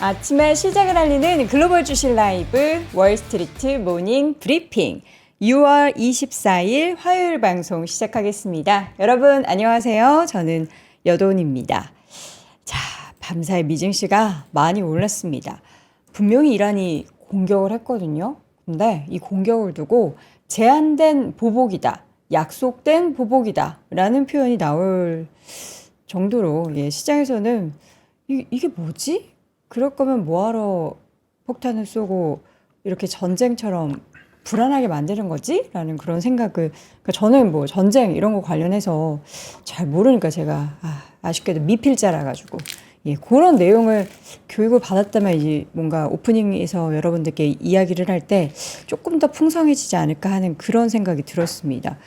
아침에 시작을 알리는 글로벌 주식 라이브 월스트리트 모닝 브리핑 6월 24일 화요일 방송 시작하겠습니다. 여러분 안녕하세요. 저는 여돈입니다. 자, 밤사이 미증시가 많이 올랐습니다. 분명히 이란이 공격을 했거든요. 근데 이 공격을 두고 제한된 보복이다, 약속된 보복이다 라는 표현이 나올 정도로 시장에서는 이게 뭐지? 그럴 거면 뭐하러 폭탄을 쏘고 이렇게 전쟁처럼 불안하게 만드는 거지? 라는 그런 생각을, 그러니까 저는 뭐 전쟁 이런 거 관련해서 잘 모르니까 제가 아쉽게도 미필자라 가지고 그런 내용을 교육을 받았다면 이제 뭔가 오프닝에서 여러분들께 이야기를 할 때 조금 더 풍성해지지 않을까 하는 그런 생각이 들었습니다.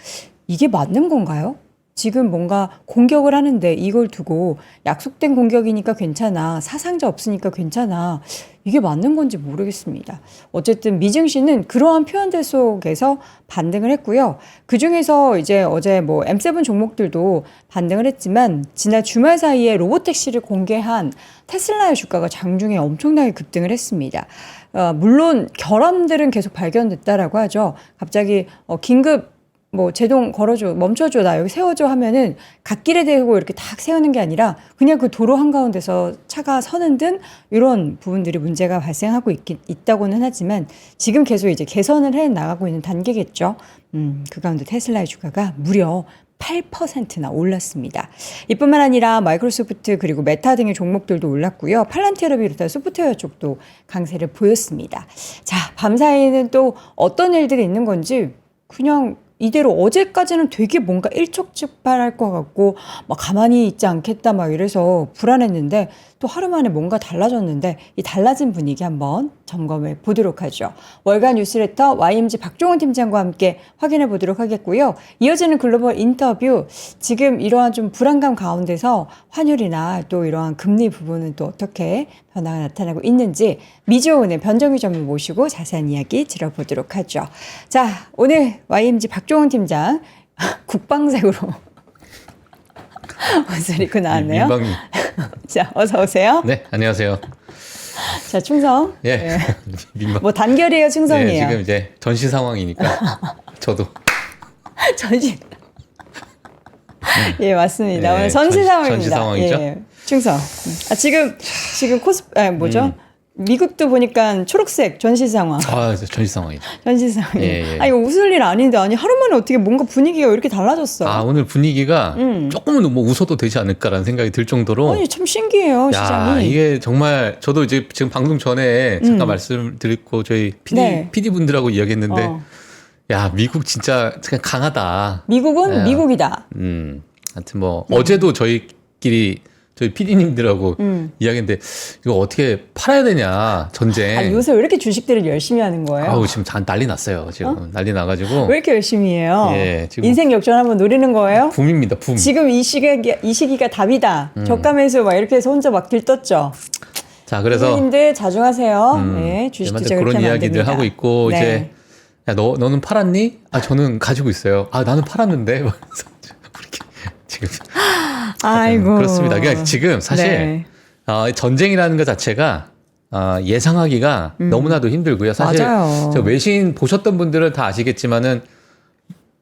이게 맞는 건가요? 지금 뭔가 공격을 하는데 이걸 두고 약속된 공격이니까 괜찮아, 사상자 없으니까 괜찮아, 이게 맞는 건지 모르겠습니다. 어쨌든 미증시는 그러한 표현들 속에서 반등을 했고요. 그중에서 이제 어제 뭐 M7 종목들도 반등을 했지만 지난 주말 사이에 로보택시를 공개한 테슬라의 주가가 장중에 엄청나게 급등을 했습니다. 물론 결함들은 계속 발견됐다라고 하죠. 갑자기 긴급 뭐 제동 걸어줘, 멈춰줘, 나 여기 세워줘 하면은 갓길에 대고 이렇게 탁 세우는 게 아니라 그냥 그 도로 한가운데서 차가 서는 등 이런 부분들이 문제가 발생하고 있다고는 하지만 지금 계속 이제 개선을 해 나가고 있는 단계겠죠. 그 가운데 테슬라의 주가가 무려 8%나 올랐습니다. 이뿐만 아니라 마이크로소프트 그리고 메타 등의 종목들도 올랐고요. 팔란티어를 비롯한 소프트웨어 쪽도 강세를 보였습니다. 자, 밤사이에는 또 어떤 일들이 있는 건지 그냥 이대로 어제까지는 되게 뭔가 일촉즉발할 것 같고 막 가만히 있지 않겠다 막 이래서 불안했는데 또 하루 만에 뭔가 달라졌는데 이 달라진 분위기 한번 점검해 보도록 하죠. 월간 뉴스레터 YMG 박종훈 팀장과 함께 확인해 보도록 하겠고요. 이어지는 글로벌 인터뷰, 지금 이러한 좀 불안감 가운데서 환율이나 또 이러한 금리 부분은 또 어떻게 변화가 나타나고 있는지 미주은의 변정희 전문 모시고 자세한 이야기 들어보도록 하죠. 자, 오늘 YMG 박종훈 팀장 국방색으로 옷을 입고 나왔네요. 민방위. 자, 어서 오세요. 네, 안녕하세요. 자, 충성. 예. 네. 민방. 뭐 단결이에요, 충성이에요? 네, 지금 이제 전시 상황이니까 저도. 전시. 예, 맞습니다. 네, 오늘 전시 상황입니다. 전시 상황이죠. 예, 충성. 지금 뭐죠? 미국도 보니까 초록색 전시 상황. 전시 상황이죠. 전시 상황. 예. 이거 웃을 일 아닌데, 아니 하루 만에 어떻게 뭔가 분위기가 이렇게 달라졌어? 오늘 분위기가 조금은 뭐 웃어도 되지 않을까라는 생각이 들 정도로. 아니 참 신기해요, 시장이. 이게 정말 저도 이제 지금 방송 전에 잠깐 말씀드렸고 저희 PD 분들하고 이야기했는데, 야, 미국 진짜 그냥 강하다. 미국은 미국이다. 하여튼 뭐 어제도 저희 PD님들하고 이야기했는데 이거 어떻게 팔아야 되냐, 전쟁. 요새 왜 이렇게 주식들을 열심히 하는 거예요? 지금 난리 났어요. 지금 난리 나가지고. 왜 이렇게 열심히 해요? 예, 지금 인생 역전 한번 노리는 거예요? 붐입니다, 붐. 지금 이 시기가 답이다. 저가매수 막 이렇게 해서 혼자 막 들떴죠. 자, 그래서 선생님들 자중하세요. 네, 주식 투자 그렇게 그런 하면 안 이야기들 됩니다. 하고 있고 네. 이제 야, 너는 팔았니? 저는 가지고 있어요. 나는 팔았는데. 이렇게 지금. 아이고. 그렇습니다. 그러니까 지금 사실 전쟁이라는 것 자체가 예상하기가 너무나도 힘들고요. 사실 맞아요. 저 외신 보셨던 분들은 다 아시겠지만은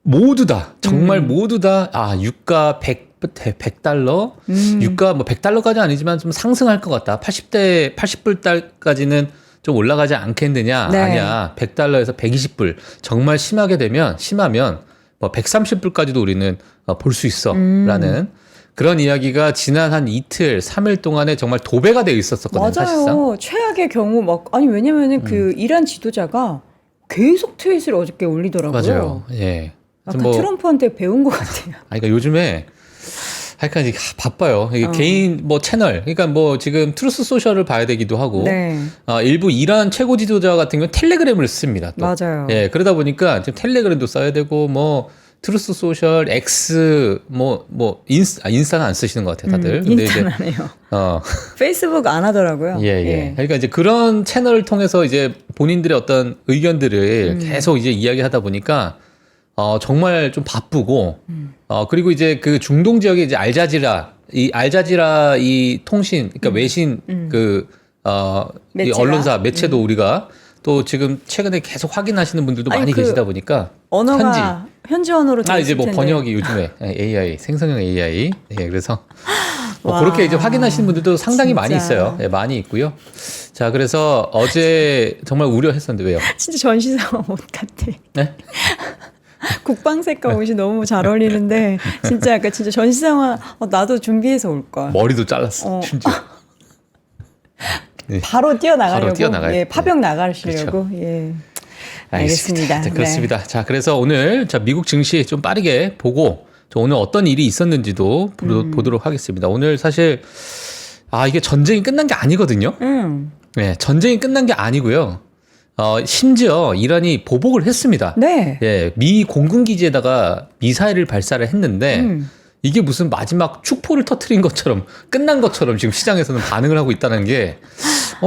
모두 다 정말 모두 다 유가 100달러, 유가 뭐 100달러까지 아니지만 좀 상승할 것 같다. 80불달까지는 좀 올라가지 않겠느냐. 네. 아니야. 100달러에서 120불. 정말 심하면 뭐 130불까지도 우리는 볼 수 있어. 라는 그런 이야기가 지난 한 이틀, 3일 동안에 정말 도배가 되어 있었거든요. 맞아요. 사실상. 최악의 경우 왜냐면은 그 이란 지도자가 계속 트윗을 어저께 올리더라고요. 맞아요. 예. 약간 트럼프한테 배운 것 같아요. 그러니까 요즘에 하여간 바빠요. 이게 개인 뭐 채널, 그러니까 뭐 지금 트루스 소셜을 봐야 되기도 하고, 일부 이란 최고 지도자 같은 경우는 텔레그램을 씁니다. 또. 맞아요. 예, 그러다 보니까 지금 텔레그램도 써야 되고, 뭐 트루스 소셜, X, 인스타는 안 쓰시는 것 같아요, 다들. 근데 인스타는 안 해요. 어. 페이스북 안 하더라고요. 예. 그러니까 이제 그런 채널을 통해서 이제 본인들의 어떤 의견들을 계속 이제 이야기하다 보니까 정말 좀 바쁘고, 그리고 이제 그 중동 지역에 이제 알자지라 이 통신, 그러니까 외신 이 매체가? 언론사 매체도 우리가 또 지금 최근에 계속 확인하시는 분들도 아니, 많이 그 계시다 보니까 언어가 현지 언어로 돼 이제 있을 뭐 텐데. 번역이 요즘에 AI 생성형 AI 그래서 와, 그렇게 이제 확인하시는 분들도 상당히 진짜. 많이 있어요. 많이 있고요. 자 그래서 어제 정말 우려했었는데 왜요? 진짜 전시상 옷 같아. 네? 국방색깔 옷이 너무 잘 어울리는데 진짜 약간 진짜 전시상 나도 준비해서 올 걸. 머리도 잘랐어. 심지어. 바로 뛰어나가려고. 바로 뛰어나가요. 예, 파병 나가시려고. 예. 알겠습니다. 자, 그렇습니다. 네. 자, 그래서 오늘 미국 증시 좀 빠르게 보고 오늘 어떤 일이 있었는지도 보도록 하겠습니다. 오늘 사실 이게 전쟁이 끝난 게 아니거든요. 네, 전쟁이 끝난 게 아니고요. 심지어 이란이 보복을 했습니다. 네. 예, 미 공군기지에다가 미사일을 발사를 했는데 이게 무슨 마지막 축포를 터트린 것처럼 끝난 것처럼 지금 시장에서는 반응을 하고 있다는 게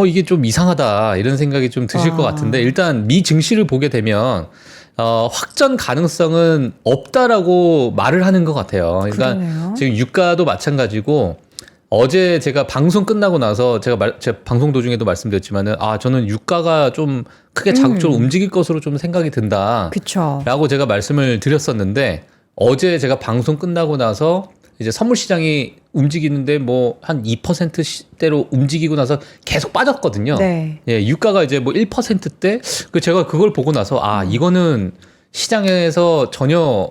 이게 좀 이상하다 이런 생각이 좀 드실 것 같은데 일단 미 증시를 보게 되면 확전 가능성은 없다라고 말을 하는 것 같아요. 그러니까 그러네요. 지금 유가도 마찬가지고 어제 제가 방송 끝나고 나서 제가 방송 도중에도 말씀드렸지만은 저는 유가가 좀 크게 자극적으로 움직일 것으로 좀 생각이 든다. 그쵸. 라고 제가 말씀을 드렸었는데 어제 제가 방송 끝나고 나서 이제 선물 시장이 움직이는데 뭐 한 2%대로 움직이고 나서 계속 빠졌거든요. 네. 예, 유가가 이제 뭐 1%대 제가 그걸 보고 나서 이거는 시장에서 전혀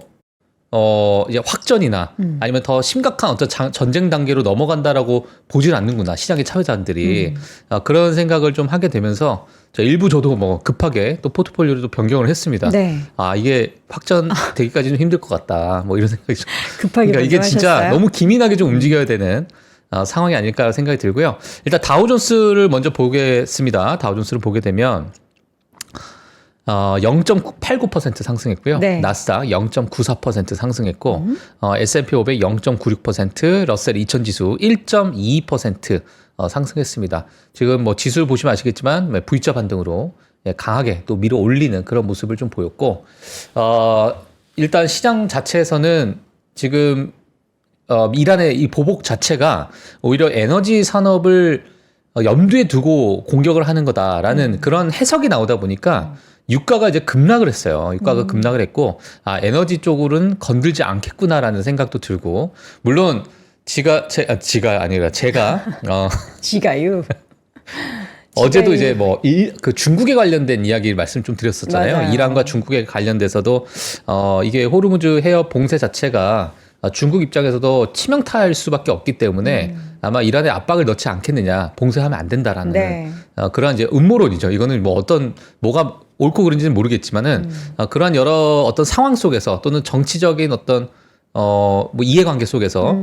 이제 확전이나 아니면 더 심각한 어떤 전쟁 단계로 넘어간다라고 보질 않는구나 시장의 참여자들이 그런 생각을 좀 하게 되면서 일부 저도 뭐 급하게 또 포트폴리오를 또 변경을 했습니다. 네. 이게 확전되기까지는 힘들 것 같다. 뭐 이런 생각이 좀. 급하게 그러니까 이게 진짜 변경하셨어요? 너무 기민하게 좀 움직여야 되는 상황이 아닐까 생각이 들고요. 일단 다우존스를 먼저 보겠습니다. 다우존스를 보게 되면 0.89% 상승했고요. 네. 나스닥 0.94% 상승했고 S&P 500 0.96%, 러셀 2000 지수 1.22% 상승했습니다. 지금 뭐 지수를 보시면 아시겠지만 V자 반등으로 강하게 또 밀어 올리는 그런 모습을 좀 보였고 일단 시장 자체에서는 지금 이란의 이 보복 자체가 오히려 에너지 산업을 염두에 두고 공격을 하는 거다라는 그런 해석이 나오다 보니까 유가가 이제 급락을 했어요. 유가가 급락을 했고 에너지 쪽으로는 건들지 않겠구나라는 생각도 들고 물론 제가 지가요. 어제도 이제 뭐 그 중국에 관련된 이야기를 말씀 좀 드렸었잖아요. 맞아요. 이란과 중국에 관련돼서도 이게 호르무즈 해협 봉쇄 자체가 중국 입장에서도 치명타일 수밖에 없기 때문에 아마 이란에 압박을 넣지 않겠느냐, 봉쇄하면 안 된다라는 네. 그러한 이제 음모론이죠. 이거는 뭐 뭐가 옳고 그른지는 모르겠지만은 그러한 여러 어떤 상황 속에서 또는 정치적인 어떤 뭐 이해관계 속에서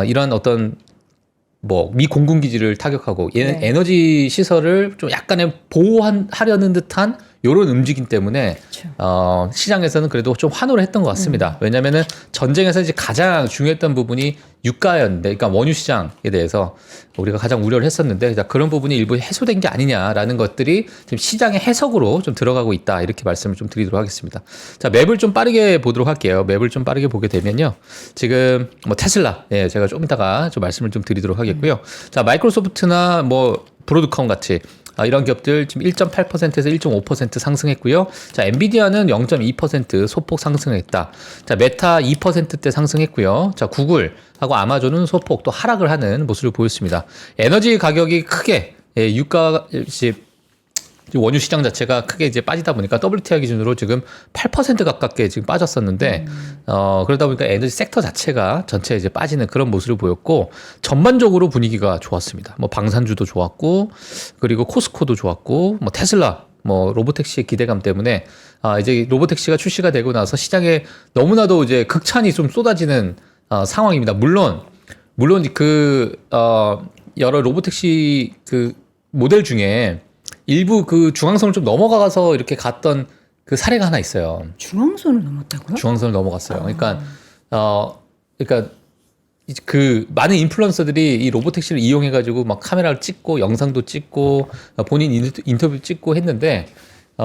이런 어떤 뭐 미 공군기지를 타격하고 네. 에너지 시설을 좀 약간의 보호하려는 듯한 이런 움직임 때문에 그렇죠. 시장에서는 그래도 좀 환호를 했던 것 같습니다. 왜냐하면은 전쟁에서 이제 가장 중요했던 부분이 유가였는데, 그러니까 원유 시장에 대해서 우리가 가장 우려를 했었는데 그런 부분이 일부 해소된 게 아니냐라는 것들이 지금 시장의 해석으로 좀 들어가고 있다 이렇게 말씀을 좀 드리도록 하겠습니다. 자, 맵을 좀 빠르게 보도록 할게요. 맵을 좀 빠르게 보게 되면요, 지금 뭐 테슬라, 제가 좀 이따가 좀 말씀을 좀 드리도록 하겠고요. 자, 마이크로소프트나 뭐 브로드컴 같이 이런 기업들 지금 1.8%에서 1.5% 상승했고요. 자, 엔비디아는 0.2% 소폭 상승했다. 자, 메타 2%대 상승했고요. 자, 구글하고 아마존은 소폭 또 하락을 하는 모습을 보였습니다. 에너지 가격이 크게 유가 원유 시장 자체가 크게 이제 빠지다 보니까 WTI 기준으로 지금 8% 가깝게 지금 빠졌었는데 그러다 보니까 에너지 섹터 자체가 전체 이제 빠지는 그런 모습을 보였고 전반적으로 분위기가 좋았습니다. 뭐 방산주도 좋았고 그리고 코스코도 좋았고 뭐 테슬라 뭐 로보택시의 기대감 때문에 이제 로보택시가 출시가 되고 나서 시장에 너무나도 이제 극찬이 좀 쏟아지는 상황입니다. 물론 여러 로보택시 그 모델 중에 일부 그 중앙선을 좀 넘어가서 이렇게 갔던 그 사례가 하나 있어요. 중앙선을 넘었다고요? 중앙선을 넘어갔어요. 그러니까 그 많은 인플루언서들이 이 로보택시를 이용해가지고 막 카메라를 찍고 영상도 찍고 본인 인터뷰 찍고 했는데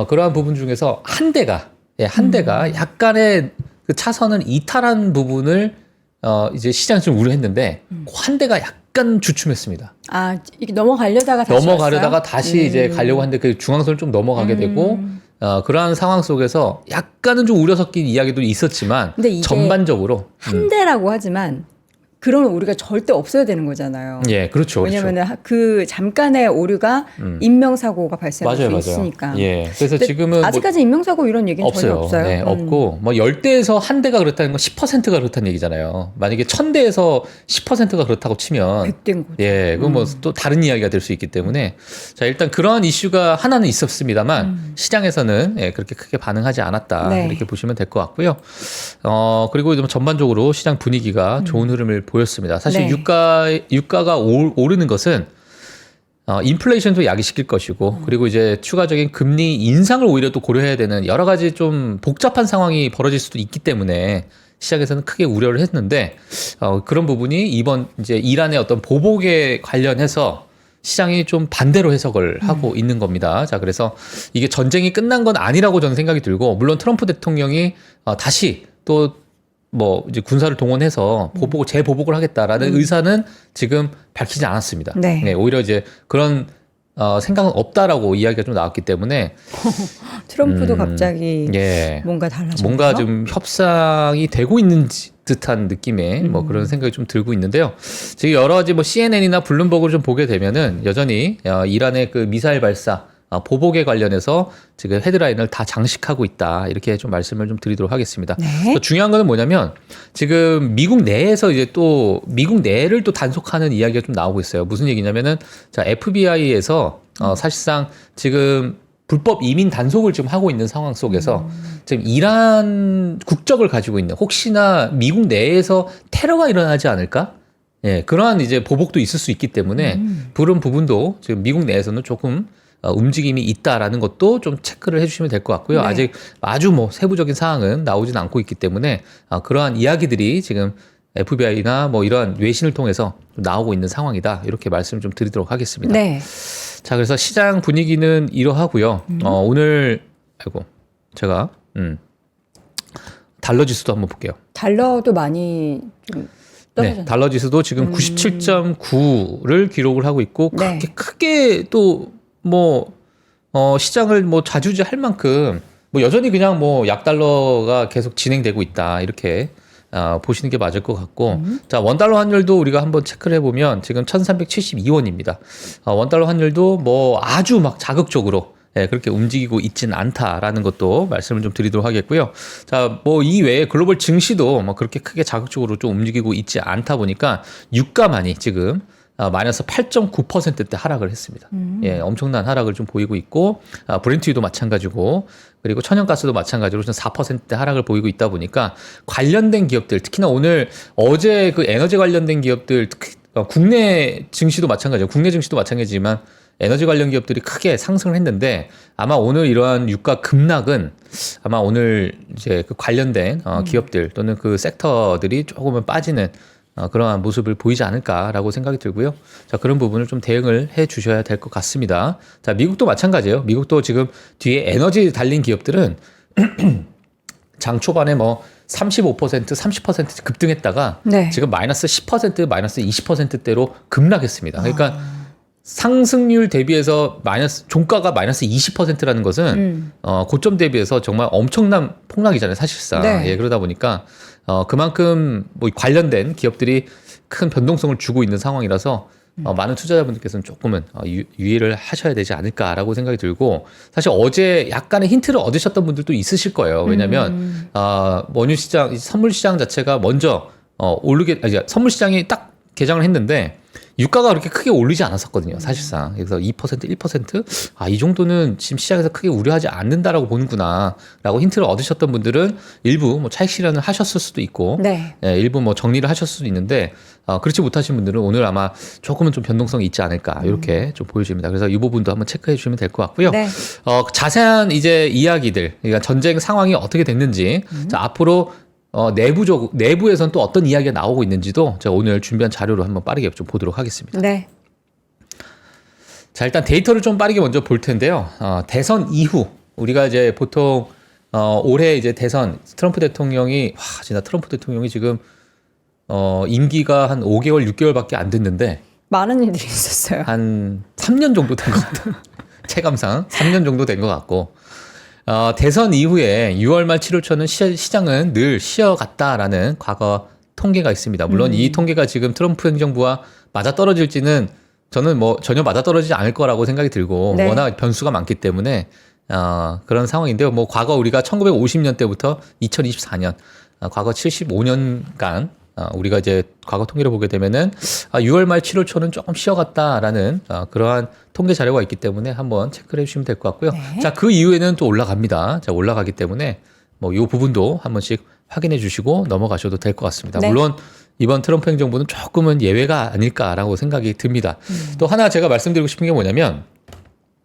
그러한 부분 중에서 한 대가 약간의 그 차선을 이탈한 부분을 이제 시장이 좀 우려했는데 그 한 대가 약간 주춤했습니다. 아, 이게 넘어가려다가 다시 넘어가려다가 왔어요? 다시 이제 가려고 하는데 그 중앙선을 좀 넘어가게 되고 그러한 상황 속에서 약간은 좀 우려 섞인 이야기도 있었지만 근데 이게 전반적으로 한 대라고 하지만 그런 오류가 절대 없어야 되는 거잖아요. 예, 그렇죠. 왜냐면은 그 잠깐의 오류가 인명사고가 발생할 수 있으니까. 예. 그래서 근데 지금은 아직까지 인명사고 이런 얘기는 전혀 없어요. 네, 없고 뭐 10대에서 한 대가 그렇다는 건 10%가 그렇다는 얘기잖아요. 만약에 1000대에서 10%가 그렇다고 치면 100대인 거죠. 예, 그건 뭐 또 다른 이야기가 될 수 있기 때문에 자, 일단 그러한 이슈가 하나는 있었습니다만 시장에서는 예, 그렇게 크게 반응하지 않았다. 네. 이렇게 보시면 될 것 같고요. 그리고 좀 전반적으로 시장 분위기가 좋은 흐름을 보였습니다. 사실 네. 유가가 오르는 것은 인플레이션도 야기시킬 것이고 그리고 이제 추가적인 금리 인상을 오히려 또 고려해야 되는 여러 가지 좀 복잡한 상황이 벌어질 수도 있기 때문에 시장에서는 크게 우려를 했는데 그런 부분이 이번 이제 이란의 어떤 보복에 관련해서 시장이 좀 반대로 해석을 하고 있는 겁니다. 자, 그래서 이게 전쟁이 끝난 건 아니라고 저는 생각이 들고 물론 트럼프 대통령이 다시 또 뭐 이제 군사를 동원해서 재보복을 하겠다라는 의사는 지금 밝히지 않았습니다. 네. 오히려 이제 그런 생각은 없다라고 이야기가 좀 나왔기 때문에 트럼프도 갑자기 예. 뭔가 달라졌나요? 뭔가 좀 협상이 되고 있는 듯한 느낌의 뭐 그런 생각이 좀 들고 있는데요. 지금 여러 가지 뭐 CNN이나 블룸버그를 좀 보게 되면은 여전히 이란의 그 미사일 발사 보복에 관련해서 지금 헤드라인을 다 장식하고 있다. 이렇게 좀 말씀을 좀 드리도록 하겠습니다. 네. 중요한 거는 뭐냐면 지금 미국 내에서 이제 또 미국 내를 또 단속하는 이야기가 좀 나오고 있어요. 무슨 얘기냐면은 자, FBI에서 사실상 지금 불법 이민 단속을 지금 하고 있는 상황 속에서 지금 이란 국적을 가지고 있는 혹시나 미국 내에서 테러가 일어나지 않을까? 예, 그러한 이제 보복도 있을 수 있기 때문에 그런 부분도 지금 미국 내에서는 조금 움직임이 있다라는 것도 좀 체크를 해주시면 될 것 같고요. 네. 아직 아주 뭐 세부적인 사항은 나오진 않고 있기 때문에 그러한 이야기들이 지금 FBI나 뭐 이러한 외신을 통해서 좀 나오고 있는 상황이다. 이렇게 말씀을 좀 드리도록 하겠습니다. 네. 자, 그래서 시장 분위기는 이러하고요. 오늘 제가 달러 지수도 한번 볼게요. 달러도 많이 좀 떨어졌네요. 네, 달러 지수도 지금 97.9를 기록을 하고 있고 네. 그렇게 크게 또 뭐 시장을 뭐 좌지우지할 만큼 뭐 여전히 그냥 뭐 약달러가 계속 진행되고 있다 이렇게 보시는 게 맞을 것 같고 자, 원달러 환율도 우리가 한번 체크를 해보면 지금 1372원입니다. 원달러 환율도 뭐 아주 막 자극적으로 예, 그렇게 움직이고 있지는 않다라는 것도 말씀을 좀 드리도록 하겠고요. 자, 뭐 이 외에 글로벌 증시도 뭐 그렇게 크게 자극적으로 좀 움직이고 있지 않다 보니까 유가만이 지금 마이너스 8.9%대 하락을 했습니다. 예, 엄청난 하락을 좀 보이고 있고 브렌트유도 마찬가지고 그리고 천연가스도 마찬가지로 4%대 하락을 보이고 있다 보니까 관련된 기업들 특히나 어제 그 에너지 관련된 기업들 국내 증시도 마찬가지예요. 국내 증시도 마찬가지지만 에너지 관련 기업들이 크게 상승을 했는데 아마 오늘 이러한 유가 급락은 아마 오늘 이제 그 관련된 기업들 또는 그 섹터들이 조금은 빠지는 그러한 모습을 보이지 않을까라고 생각이 들고요. 자, 그런 부분을 좀 대응을 해 주셔야 될 것 같습니다. 자, 미국도 마찬가지예요. 미국도 지금 뒤에 에너지 달린 기업들은 장 초반에 뭐 35%, 30% 급등했다가 네. 지금 마이너스 10%, 마이너스 20%대로 급락했습니다. 그러니까 상승률 대비해서 종가가 마이너스 20%라는 것은 고점 대비해서 정말 엄청난 폭락이잖아요, 사실상. 네. 예, 그러다 보니까 그만큼 뭐 관련된 기업들이 큰 변동성을 주고 있는 상황이라서 많은 투자자분들께서는 조금은 유의를 하셔야 되지 않을까라고 생각이 들고 사실 어제 약간의 힌트를 얻으셨던 분들도 있으실 거예요. 왜냐하면 원유 시장, 선물 시장 자체가 먼저 선물 시장이 딱 개장을 했는데 유가가 그렇게 크게 오르지 않았었거든요, 사실상. 그래서 2%, 1%? 이 정도는 지금 시장에서 크게 우려하지 않는다라고 보는구나, 라고 힌트를 얻으셨던 분들은 일부 뭐 차익 실현을 하셨을 수도 있고, 네. 예, 일부 뭐 정리를 하셨을 수도 있는데, 그렇지 못하신 분들은 오늘 아마 조금은 좀 변동성이 있지 않을까, 이렇게 좀 보여집니다. 그래서 이 부분도 한번 체크해 주시면 될 것 같고요. 네. 자세한 이제 이야기들, 그러니까 전쟁 상황이 어떻게 됐는지, 자, 앞으로 내부에선 또 어떤 이야기가 나오고 있는지도 제가 오늘 준비한 자료로 한번 빠르게 좀 보도록 하겠습니다. 네. 자, 일단 데이터를 좀 빠르게 먼저 볼 텐데요. 대선 이후 우리가 이제 보통 올해 이제 대선 트럼프 대통령이 진짜 트럼프 대통령이 지금 임기가 한 5개월, 6개월밖에 안 됐는데 많은 일들이 있었어요. 한 3년 정도 된 것 같아요. 체감상 3년 정도 된 것 같고 대선 이후에 6월 말 7월 초는 시장은 늘 쉬어갔다라는 과거 통계가 있습니다. 물론 이 통계가 지금 트럼프 행정부와 맞아떨어질지는 저는 뭐 전혀 맞아떨어지지 않을 거라고 생각이 들고 네. 워낙 변수가 많기 때문에 그런 상황인데요. 뭐 과거 우리가 1950년 때부터 2024년 과거 75년간 우리가 이제 과거 통계를 보게 되면은 6월 말 7월 초는 조금 쉬어갔다라는 그러한 통계 자료가 있기 때문에 한번 체크를 해주시면 될 것 같고요. 네. 자, 그 이후에는 또 올라갑니다. 자, 올라가기 때문에 뭐 이 부분도 한 번씩 확인해 주시고 넘어가셔도 될 것 같습니다. 네. 물론 이번 트럼프 행정부는 조금은 예외가 아닐까라고 생각이 듭니다. 또 하나 제가 말씀드리고 싶은 게 뭐냐면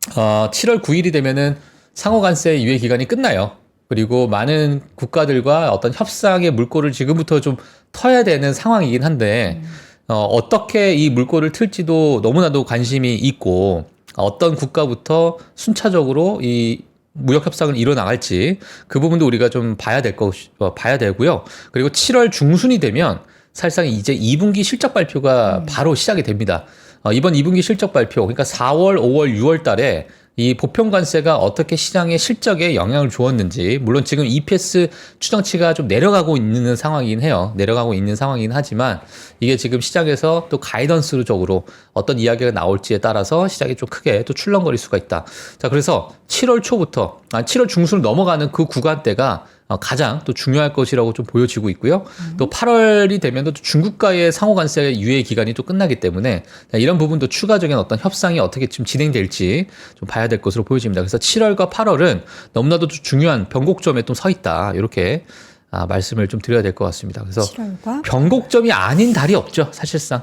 7월 9일이 되면은 상호간세 유예 기간이 끝나요. 그리고 많은 국가들과 어떤 협상의 물꼬를 지금부터 좀 터야 되는 상황이긴 한데 어떻게 이 물꼬를 틀지도 너무나도 관심이 있고 어떤 국가부터 순차적으로 이 무역 협상을 이뤄나갈지 그 부분도 우리가 좀 봐야 되고요. 그리고 7월 중순이 되면 사실상 이제 2분기 실적 발표가 바로 시작이 됩니다. 이번 2분기 실적 발표, 그러니까 4월, 5월, 6월 달에 이 보편관세가 어떻게 시장의 실적에 영향을 주었는지, 물론 지금 EPS 추정치가 좀 내려가고 있는 상황이긴 해요. 내려가고 있는 상황이긴 하지만 이게 지금 시장에서 또 가이던스적으로 어떤 이야기가 나올지에 따라서 시장이 좀 크게 또 출렁거릴 수가 있다. 자, 그래서 7월 초부터, 7월 중순을 넘어가는 그 구간대가 가장 또 중요할 것이라고 좀 보여지고 있고요. 또 8월이 되면 또 중국과의 상호관세 유예 기간이 또 끝나기 때문에 이런 부분도 추가적인 어떤 협상이 어떻게 좀 진행될지 좀 봐야 될 것으로 보여집니다. 그래서 7월과 8월은 너무나도 중요한 변곡점에 좀 서 있다. 이렇게 말씀을 좀 드려야 될 것 같습니다. 그래서 7월과 변곡점이 아닌 달이 없죠. 사실상.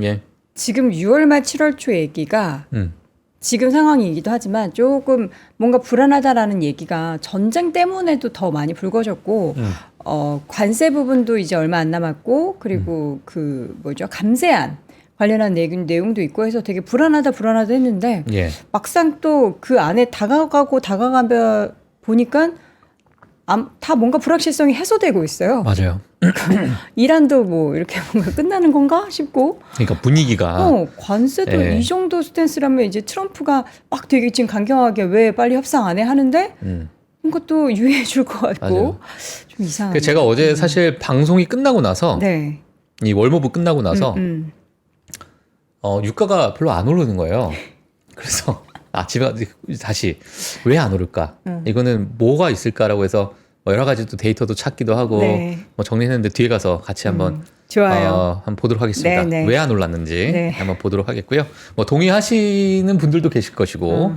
예. 지금 6월 말 7월 초 얘기가 지금 상황이기도 하지만 조금 뭔가 불안하다라는 얘기가 전쟁 때문에도 더 많이 불거졌고 관세 부분도 이제 얼마 안 남았고 그리고 그 뭐죠 감세안 관련한 내용도 있고 해서 되게 불안하다 했는데 예. 막상 또 그 안에 다가가며 보니까 다 뭔가 불확실성이 해소되고 있어요. 맞아요. 이란도 뭐 이렇게 뭔가 끝나는 건가 싶고. 그러니까 분위기가. 관세도 예. 이 정도 스탠스라면 이제 트럼프가 막 되게 지금 강경하게 왜 빨리 협상 안 해 하는데 뭔가 또 유예해 줄 것 같고. 맞아요. 좀 이상하네. 제가 어제 사실 방송이 끝나고 나서 네. 이 월모브 끝나고 나서 유가가 별로 안 오르는 거예요. 그래서 집에 다시 왜 안 오를까? 이거는 뭐가 있을까라고 해서 뭐 여러 가지 또 데이터도 찾기도 하고 네. 뭐 정리했는데 뒤에 가서 같이 한번 좋아요. 한번 보도록 하겠습니다. 네, 네. 왜 안 올랐는지 네. 한번 보도록 하겠고요. 뭐 동의하시는 분들도 계실 것이고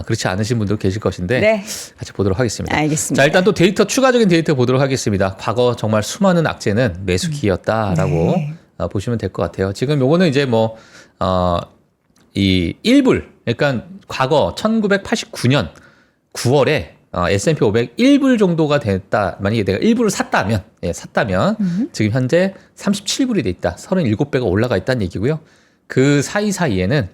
그렇지 않으신 분들도 계실 것인데 네. 같이 보도록 하겠습니다. 알겠습니다. 자, 일단 또 추가적인 데이터 보도록 하겠습니다. 과거 정말 수많은 악재는 매수기였다라고 네. 보시면 될 것 같아요. 지금 요거는 이제 뭐 이 1불, 그러니까 과거 1989년 9월에 S&P 500 1불 정도가 됐다. 만약에 내가 1불을 샀다면, 지금 현재 37불이 돼 있다. 37배가 올라가 있다는 얘기고요. 그 사이사이에는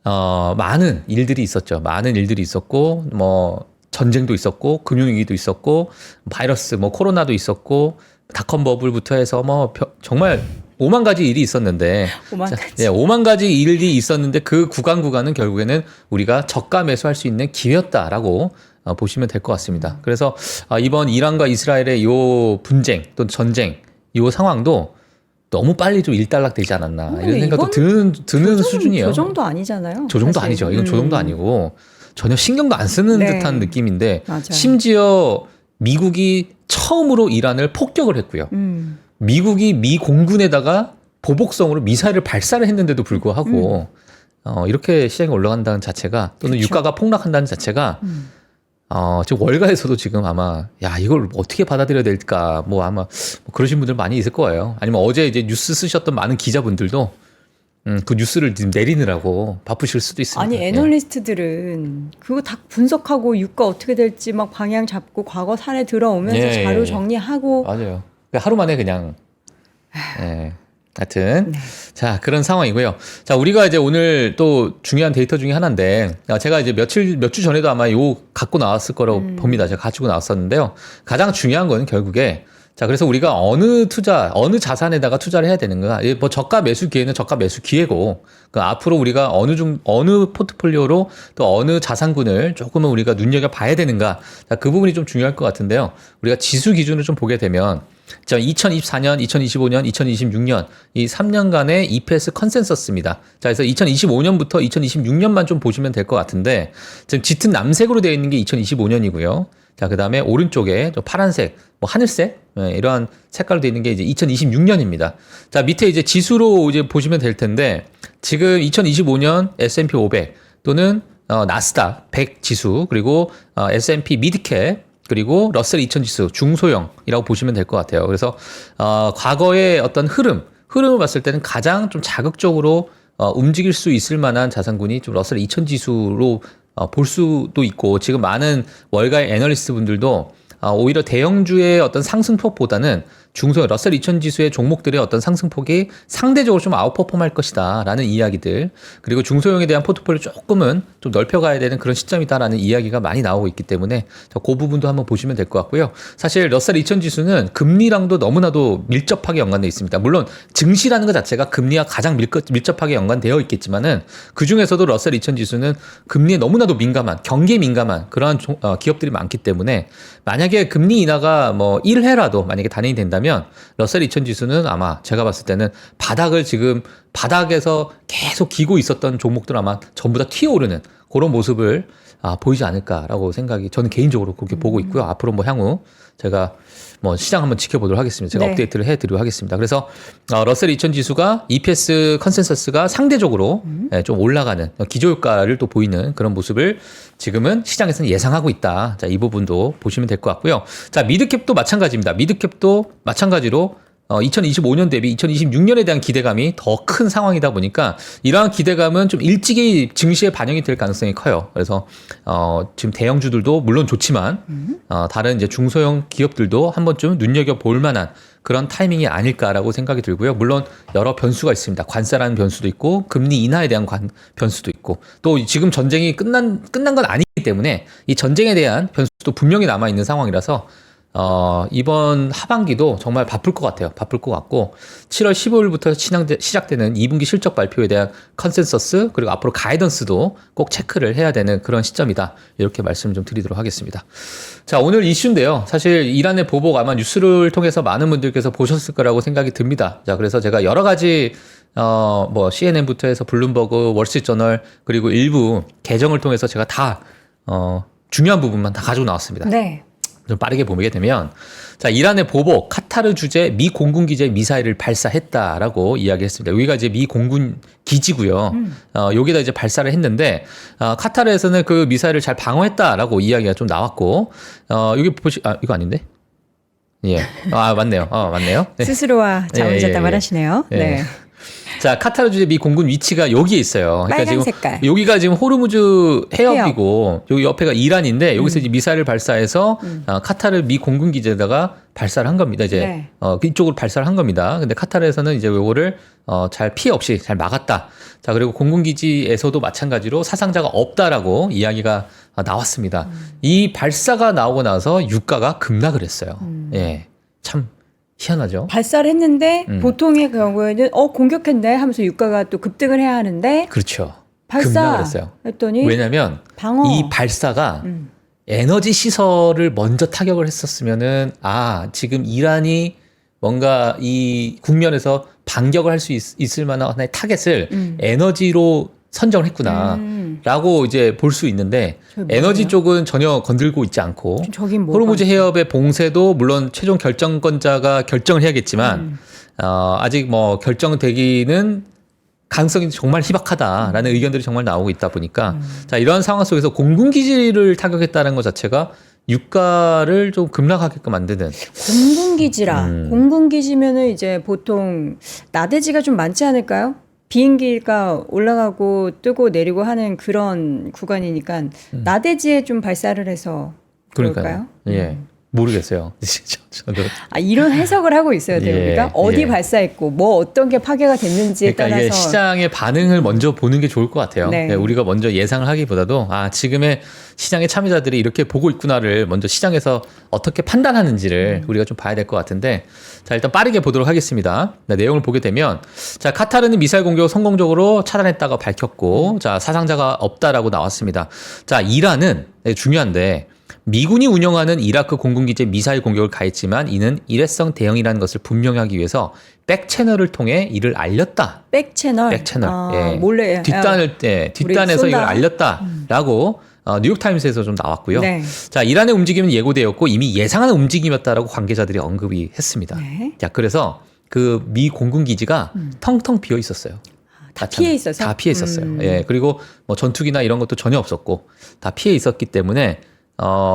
많은 일들이 있었죠. 많은 일들이 있었고, 뭐 전쟁도 있었고, 금융위기도 있었고, 바이러스, 뭐 코로나도 있었고, 닷컴 버블부터 해서 뭐 정말 5만 가지 일이 있었는데, 5만 가지. 네, 5만 가지 일이 있었는데 그 구간은 결국에는 우리가 저가 매수할 수 있는 기회였다라고 보시면 될 것 같습니다. 그래서 이번 이란과 이스라엘의 이 분쟁 또 전쟁 이 상황도 너무 빨리 좀 일단락되지 않았나 이런 생각도 드는 수준이에요. 조정도 아니잖아요. 조정도 사실. 아니죠. 이건 조정도 아니고 전혀 신경도 안 쓰는 네. 듯한 느낌인데 맞아요. 심지어 미국이 처음으로 이란을 폭격을 했고요. 미국이 미 공군에다가 보복성으로 미사일을 발사를 했는데도 불구하고 이렇게 시장이 올라간다는 자체가 또는 그렇죠. 유가가 폭락한다는 자체가 지금 월가에서도 지금 아마 이걸 어떻게 받아들여야 될까 뭐 아마 뭐 그러신 분들 많이 있을 거예요. 아니면 어제 이제 뉴스 쓰셨던 많은 기자분들도 그 뉴스를 지금 내리느라고 바쁘실 수도 있습니다. 아니 예. 애널리스트들은 그거 다 분석하고 유가 어떻게 될지 막 방향 잡고 과거 사례 들어오면서 예, 자료 예. 정리하고 맞아요. 하루 만에 그냥 하여튼 네. 자 그런 상황이고요. 자 우리가 이제 오늘 또 중요한 데이터 중에 하나인데 제가 이제 몇 주 전에도 아마 요 갖고 나왔을 거라고 봅니다. 제가 가지고 나왔었는데요. 가장 중요한 거는 결국에 자, 그래서 우리가 어느 자산에다가 투자를 해야 되는가? 뭐 저가 매수 기회는 저가 매수 기회고, 그 앞으로 우리가 어느 포트폴리오로 또 어느 자산군을 조금은 우리가 눈여겨봐야 되는가? 자, 그 부분이 좀 중요할 것 같은데요. 우리가 지수 기준을 좀 보게 되면, 자, 2024년, 2025년, 2026년 이 3년간의 EPS 컨센서스입니다. 자, 그래서 2025년부터 2026년만 좀 보시면 될 것 같은데, 지금 짙은 남색으로 되어 있는 게 2025년이고요. 자, 그 다음에 오른쪽에 또 파란색, 뭐 하늘색, 이러한 색깔로 되어 있는 게 이제 2026년입니다. 자, 밑에 이제 지수로 이제 보시면 될 텐데, 지금 2025년 S&P 500 또는 나스닥 100 지수, 그리고 S&P 미드캡, 그리고 러셀 2000 지수 중소형이라고 보시면 될 것 같아요. 그래서 과거의 어떤 흐름을 봤을 때는 가장 좀 자극적으로 움직일 수 있을 만한 자산군이 좀 러셀 2000 지수로 볼 수도 있고, 지금 많은 월가의 애널리스트 분들도 오히려 대형주의 어떤 상승폭보다는 중소형 러셀 2000 지수의 종목들의 어떤 상승폭이 상대적으로 좀 아웃퍼폼할 것이다 라는 이야기들, 그리고 중소형에 대한 포트폴리오 조금은 좀 넓혀가야 되는 그런 시점이다라는 이야기가 많이 나오고 있기 때문에 그 부분도 한번 보시면 될 것 같고요. 사실 러셀 2000 지수는 금리랑도 너무나도 밀접하게 연관되어 있습니다. 물론 증시라는 것 자체가 금리와 가장 밀접하게 연관되어 있겠지만은, 그 중에서도 러셀 2000 지수는 금리에 너무나도 민감한, 경기에 민감한 그러한 기업들이 많기 때문에, 만약에 금리 인하가 뭐 1회라도 만약에 단행이 된다면 러셀 2000 지수는 아마 제가 봤을 때는 바닥에서 계속 기고 있었던 종목들 아마 전부 다 튀어오르는 그런 모습을 보이지 않을까라고 생각이, 저는 개인적으로 그렇게 보고 있고요. 앞으로 뭐 향후 제가 뭐 시장 한번 지켜보도록 하겠습니다. 제가 네. 업데이트를 해드리도록 하겠습니다. 그래서 러셀 2000 지수가 EPS 컨센서스가 상대적으로 좀 올라가는 기저효과를 또 보이는 그런 모습을 지금은 시장에서는 예상하고 있다. 자, 이 부분도 보시면 될 것 같고요. 자, 미드캡도 마찬가지입니다. 미드캡도 마찬가지로 2025년 대비 2026년에 대한 기대감이 더 큰 상황이다 보니까, 이러한 기대감은 좀 일찍이 증시에 반영이 될 가능성이 커요. 그래서 지금 대형주들도 물론 좋지만 다른 이제 중소형 기업들도 한 번쯤 눈여겨 볼 만한 그런 타이밍이 아닐까라고 생각이 들고요. 물론 여러 변수가 있습니다. 관세라는 변수도 있고, 금리 인하에 대한 변수도 있고, 또 지금 전쟁이 끝난 건 아니기 때문에 이 전쟁에 대한 변수도 분명히 남아 있는 상황이라서 이번 하반기도 정말 바쁠 것 같아요. 바쁠 것 같고, 7월 15일부터 시작되는 2분기 실적 발표에 대한 컨센서스, 그리고 앞으로 가이던스도 꼭 체크를 해야 되는 그런 시점이다. 이렇게 말씀을 좀 드리도록 하겠습니다. 자, 오늘 이슈인데요. 사실 이란의 보복 아마 뉴스를 통해서 많은 분들께서 보셨을 거라고 생각이 듭니다. 자, 그래서 제가 여러 가지 뭐 CNN부터 해서 블룸버그, 월스트리트저널, 그리고 일부 계정을 통해서 제가 다 중요한 부분만 다 가지고 나왔습니다. 네. 좀 빠르게 보게 되면, 자, 이란의 보복, 카타르 주재 미 공군 기지에 미사일을 발사했다라고 이야기했습니다. 여기가 이제 미 공군 기지고요. 여기다 이제 발사를 했는데, 카타르에서는 그 미사일을 잘 방어했다라고 이야기가 좀 나왔고, 여기 이거 아닌데? 예. 맞네요. 맞네요. 네. 스스로와 자문자답을 하시네요. 예. 네. 자, 카타르 주재 미 공군 위치가 여기에 있어요. 그러니까 빨간 지금 색깔. 여기가 지금 호르무즈 해협이고, 여기 옆에가 이란인데, 여기서 이제 미사일을 발사해서 카타르 미 공군 기지에다가 발사를 한 겁니다. 이제 네. 이쪽으로 발사를 한 겁니다. 근데 카타르에서는 이제 요거를 잘 피해 없이 잘 막았다. 자, 그리고 공군 기지에서도 마찬가지로 사상자가 없다라고 이야기가 나왔습니다. 이 발사가 나오고 나서 유가가 급락을 했어요. 예, 참 희한하죠. 발사를 했는데 보통의 경우에는 공격했네 하면서 유가가 또 급등을 해야 하는데, 그렇죠. 발사 급락을 했어요. 했더니 왜냐면 방어. 이 발사가 에너지 시설을 먼저 타격을 했었으면은, 지금 이란이 뭔가 이 국면에서 반격을 할 수 있을 만한 하나의 타겟을 에너지로 선정을 했구나 라고 이제 볼 수 있는데, 에너지 뭐예요? 쪽은 전혀 건들고 있지 않고, 저긴 뭐가 호르무즈 해협의 봉쇄도 물론 최종 결정권자가 결정을 해야겠지만 아직 뭐 결정되기는 가능성이 정말 희박하다라는 의견들이 정말 나오고 있다 보니까, 자, 이러한 상황 속에서 공군기지를 타격했다는 것 자체가 유가를 좀 급락하게끔 만드는. 공군기지라. 공군기지면은 이제 보통 나대지가 좀 많지 않을까요? 비행기가 올라가고 뜨고 내리고 하는 그런 구간이니까 나대지에 좀 발사를 해서 그럴까요? 예. 모르겠어요. 진짜 저도. 이런 해석을 하고 있어야 돼요. 예, 우리가 어디 예. 발사했고 뭐 어떤 게 파괴가 됐는지에 그러니까 이게 따라서 시장의 반응을 먼저 보는 게 좋을 것 같아요. 네. 네, 우리가 먼저 예상을 하기보다도 지금의 시장의 참여자들이 이렇게 보고 있구나를 먼저 시장에서 어떻게 판단하는지를 우리가 좀 봐야 될 것 같은데, 자 일단 빠르게 보도록 하겠습니다. 네, 내용을 보게 되면 자 카타르는 미사일 공격을 성공적으로 차단했다고 밝혔고, 자 사상자가 없다라고 나왔습니다. 자 이란은 중요한데. 미군이 운영하는 이라크 공군기지에 미사일 공격을 가했지만 이는 일회성 대응이라는 것을 분명히 하기 위해서 백채널을 통해 이를 알렸다. 백채널. 예. 몰래 뒷단에서 이걸 쏜다. 알렸다라고 뉴욕타임스에서 좀 나왔고요. 네. 자 이란의 움직임은 예고되었고 이미 예상하는 움직임이었다라고 관계자들이 언급이 했습니다. 네. 자 그래서 그 미 공군기지가 텅텅 비어 있었어요. 다 피해 있어서? 다 피해 있었어요. 예, 그리고 뭐 전투기나 이런 것도 전혀 없었고 다 피해 있었기 때문에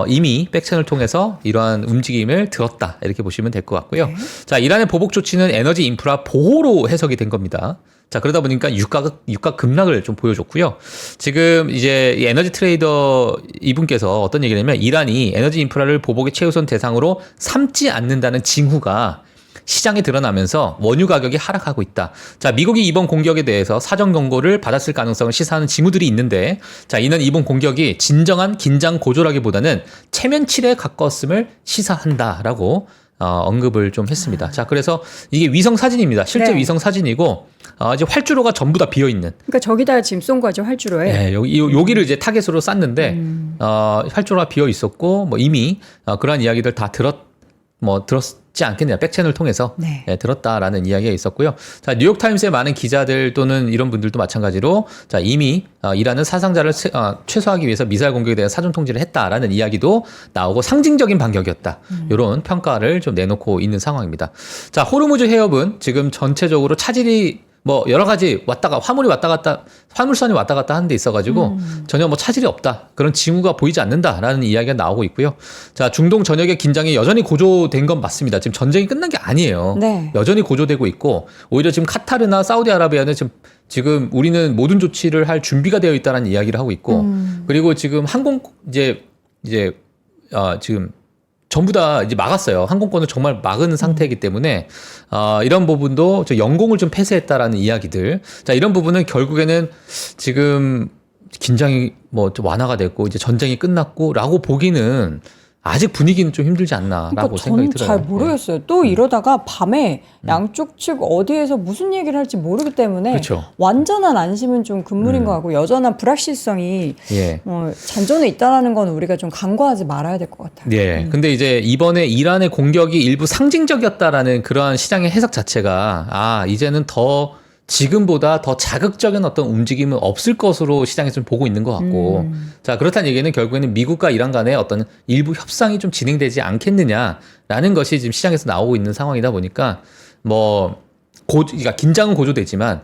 이미 백채널을 통해서 이러한 움직임을 들었다 이렇게 보시면 될 것 같고요. 네. 자 이란의 보복 조치는 에너지 인프라 보호로 해석이 된 겁니다. 자 그러다 보니까 유가 급락을 좀 보여줬고요. 지금 이제 이 에너지 트레이더 이분께서 어떤 얘기를 하냐면 이란이 에너지 인프라를 보복의 최우선 대상으로 삼지 않는다는 징후가 시장에 드러나면서 원유 가격이 하락하고 있다. 자, 미국이 이번 공격에 대해서 사전 경고를 받았을 가능성을 시사하는 징후들이 있는데, 자, 이는 이번 공격이 진정한 긴장 고조라기보다는 체면치레에 가까웠음을 시사한다라고 언급을 좀 했습니다. 자, 그래서 이게 위성 사진입니다. 실제 네. 위성 사진이고, 이제 활주로가 전부 다 비어 있는. 그러니까 저기다 지금 쏜 거죠, 활주로에. 네, 여기를 이제 타겟으로 쐈는데, 활주로가 비어 있었고, 뭐 이미 그러한 이야기들 다 들었지 않겠냐. 백채널 통해서 네. 들었다라는 이야기가 있었고요. 자, 뉴욕타임스의 많은 기자들 또는 이런 분들도 마찬가지로 자, 이미 이란은 사상자를 최소화하기 위해서 미사일 공격에 대한 사전 통지를 했다라는 이야기도 나오고 상징적인 반격이었다. 이런 평가를 좀 내놓고 있는 상황입니다. 자, 호르무즈 해협은 지금 전체적으로 차질이 뭐 여러 가지 화물선이 왔다 갔다 하는 데 있어가지고 전혀 뭐 차질이 없다. 그런 징후가 보이지 않는다라는 이야기가 나오고 있고요. 자, 중동 전역의 긴장이 여전히 고조된 건 맞습니다. 지금 전쟁이 끝난 게 아니에요. 네. 여전히 고조되고 있고 오히려 지금 카타르나 사우디아라비아는 지금 우리는 모든 조치를 할 준비가 되어 있다는 이야기를 하고 있고 그리고 지금 지금 전부 다 이제 막았어요. 항공권을 정말 막은 상태이기 때문에 이런 부분도 영공을 좀 폐쇄했다라는 이야기들. 자, 이런 부분은 결국에는 지금 긴장이 뭐 좀 완화가 됐고 이제 전쟁이 끝났고라고 보기는 아직 분위기는 좀 힘들지 않나라고 생각이 들어요. 저는 잘 모르겠어요. 또 이러다가 밤에 양쪽 측 어디에서 무슨 얘기를 할지 모르기 때문에 그렇죠. 완전한 안심은 좀 금물인 것 같고 여전한 불확실성이 예. 잔존해 있다는 건 우리가 좀 간과하지 말아야 될 것 같아요. 예. 근데 이제 이번에 이란의 공격이 일부 상징적이었다라는 그러한 시장의 해석 자체가 이제는 지금보다 더 자극적인 어떤 움직임은 없을 것으로 시장에서 좀 보고 있는 것 같고. 자, 그렇다는 얘기는 결국에는 미국과 이란 간의 어떤 일부 협상이 좀 진행되지 않겠느냐라는 것이 지금 시장에서 나오고 있는 상황이다 보니까 그러니까 긴장은 고조되지만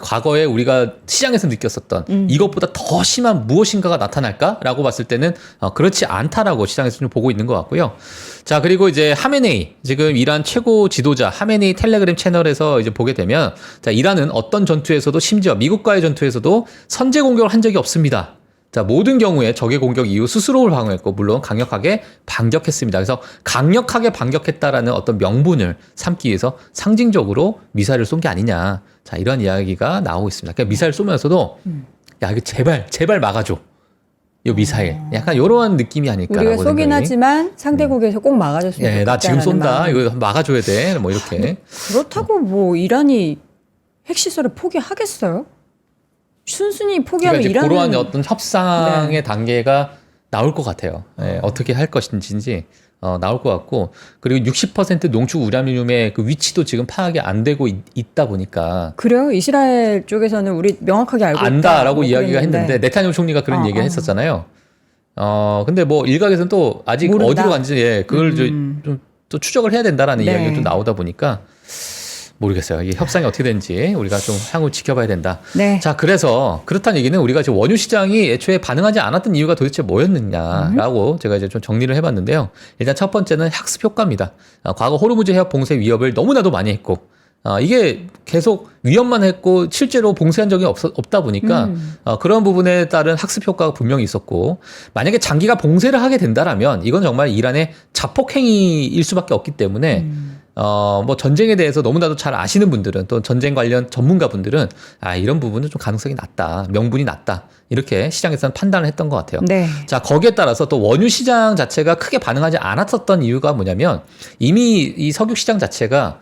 과거에 우리가 시장에서 느꼈었던 이것보다 더 심한 무엇인가가 나타날까라고 봤을 때는 그렇지 않다라고 시장에서 좀 보고 있는 것 같고요. 자, 그리고 이제 하메네이 지금 이란 최고 지도자 하메네이 텔레그램 채널에서 이제 보게 되면 자, 이란은 어떤 전투에서도 심지어 미국과의 전투에서도 선제 공격을 한 적이 없습니다. 자, 모든 경우에 적의 공격 이후 스스로 방어했고 물론 강력하게 반격했습니다. 그래서 강력하게 반격했다라는 어떤 명분을 삼기 위해서 상징적으로 미사일을 쏜 게 아니냐. 자, 이런 이야기가 나오고 있습니다. 그러니까 미사일 쏘면서도 야, 이거 제발 막아줘. 이 미사일. 약간 이러한 느낌이 아닐까라고 우리가 쏘긴 생각이. 하지만 상대국에서 꼭 막아줬으면 좋겠다는 나 지금 쏜다. 마음. 이거 막아줘야 돼. 뭐 이렇게. 그렇다고 뭐 이란이 핵시설을 포기하겠어요? 순순히 포기하면 그러니까 이제 이란은 그러한 어떤 협상의 단계가 나올 것 같아요. 어떻게 할 것인지 나올 것 같고 그리고 60% 농축 우라늄의 그 위치도 지금 파악이 안 되고 있다 보니까 그래요? 이스라엘 쪽에서는 우리 명확하게 알고 안다라고 있다, 이야기가 그랬는데. 했는데 네타냐후 총리가 그런 얘기를 했었잖아요. 근데 뭐 일각에서는 또 아직 모른다. 어디로 간지 그걸 좀 또 추적을 해야 된다라는 네. 이야기가 또 나오다 보니까 모르겠어요. 이게 협상이 어떻게 되는지 우리가 좀 향후 지켜봐야 된다. 네. 자, 그래서 그렇다는 얘기는 우리가 지금 원유 시장이 애초에 반응하지 않았던 이유가 도대체 뭐였느냐라고 제가 이제 좀 정리를 해봤는데요. 일단 첫 번째는 학습 효과입니다. 과거 호르무즈 해협 봉쇄 위협을 너무나도 많이 했고 이게 계속 위험만 했고 실제로 봉쇄한 적이 없다 보니까 그런 부분에 따른 학습 효과가 분명히 있었고 만약에 장기가 봉쇄를 하게 된다라면 이건 정말 이란의 자폭 행위일 수밖에 없기 때문에 뭐 전쟁에 대해서 너무나도 잘 아시는 분들은 또 전쟁 관련 전문가 분들은 이런 부분은 좀 가능성이 낮다, 명분이 낮다 이렇게 시장에서는 판단을 했던 것 같아요. 네. 자, 거기에 따라서 또 원유 시장 자체가 크게 반응하지 않았었던 이유가 뭐냐면 이미 이 석유 시장 자체가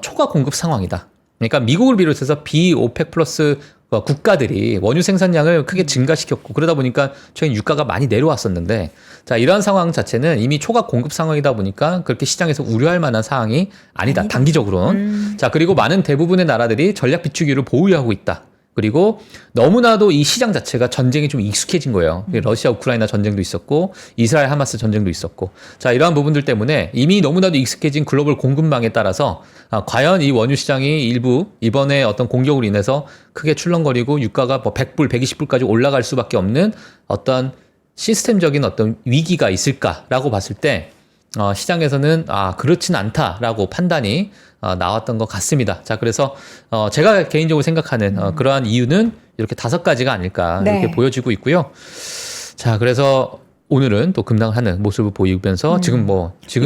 초과 공급 상황이다. 그러니까 미국을 비롯해서 비오펙 플러스 국가들이 원유 생산량을 크게 증가시켰고 그러다 보니까 최근 유가가 많이 내려왔었는데 자, 이러한 상황 자체는 이미 초과 공급 상황이다 보니까 그렇게 시장에서 우려할 만한 사항이 아니다. 단기적으로는. 자, 그리고 많은 대부분의 나라들이 전략 비축유를 보유하고 있다. 그리고 너무나도 이 시장 자체가 전쟁이 좀 익숙해진 거예요. 러시아 우크라이나 전쟁도 있었고 이스라엘 하마스 전쟁도 있었고 자, 이러한 부분들 때문에 이미 너무나도 익숙해진 글로벌 공급망에 따라서 과연 이 원유 시장이 일부 이번에 어떤 공격으로 인해서 크게 출렁거리고 유가가 뭐 100불, 120불까지 올라갈 수밖에 없는 어떤 시스템적인 어떤 위기가 있을까라고 봤을 때 시장에서는 그렇진 않다라고 판단이 나왔던 것 같습니다. 자, 그래서 제가 개인적으로 생각하는 그러한 이유는 이렇게 5가지가 아닐까 네. 이렇게 보여지고 있고요. 자, 그래서 오늘은 또 급락을 하는 모습을 보이면서 지금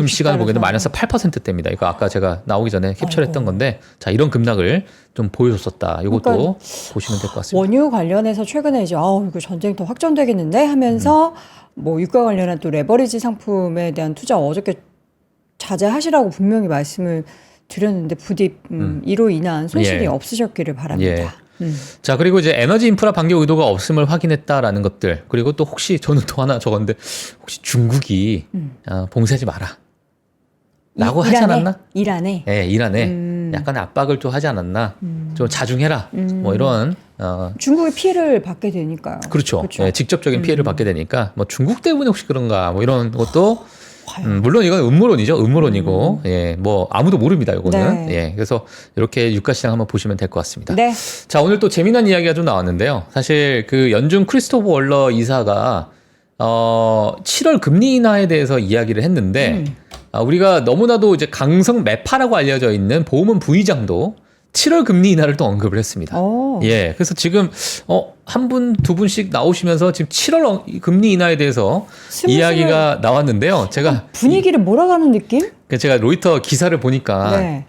시간을 보기에는 마이너스 8%대입니다. 이거 아까 제가 나오기 전에 캡처를 했던 건데 자, 이런 급락을 좀 보여줬었다. 이것도 그러니까 보시면 될 것 같습니다. 원유 관련해서 최근에 이제 이거 전쟁 더 확전되겠는데 하면서 뭐 유가 관련한 또 레버리지 상품에 대한 투자 어저께 자제하시라고 분명히 말씀을 드렸는데 부디 이로 인한 손실이 예. 없으셨기를 바랍니다. 자, 그리고 이제 에너지 인프라 반개 의도가 없음을 확인했다라는 것들. 그리고 또 혹시 저는 또 하나 적었는데 혹시 중국이 봉쇄하지 마라. 라고 하지 않았나? 이란에. 네, 이란에 약간의 압박을 또 하지 않았나? 좀 자중해라. 뭐 이런 중국이 피해를 받게 되니까요. 그렇죠. 네, 직접적인 피해를 받게 되니까 뭐 중국 때문에 혹시 그런가? 뭐 이런 것도 물론 이건 음모론이죠. 음모론이고 뭐 아무도 모릅니다. 이거는. 네. 그래서 이렇게 유가 시장 한번 보시면 될 것 같습니다. 네. 자, 오늘 또 재미난 이야기가 좀 나왔는데요. 사실 그 연준 크리스토퍼 월러 이사가 7월 금리 인하에 대해서 이야기를 했는데 우리가 너무나도 이제 강성 매파라고 알려져 있는 보험은 부의장도 7월 금리 인하를 또 언급을 했습니다. 그래서 지금 한 분, 두 분씩 나오시면서 지금 7월 금리 인하에 대해서 이야기가 나왔는데요. 제가 분위기를 몰아가는 느낌? 제가 로이터 기사를 보니까 네.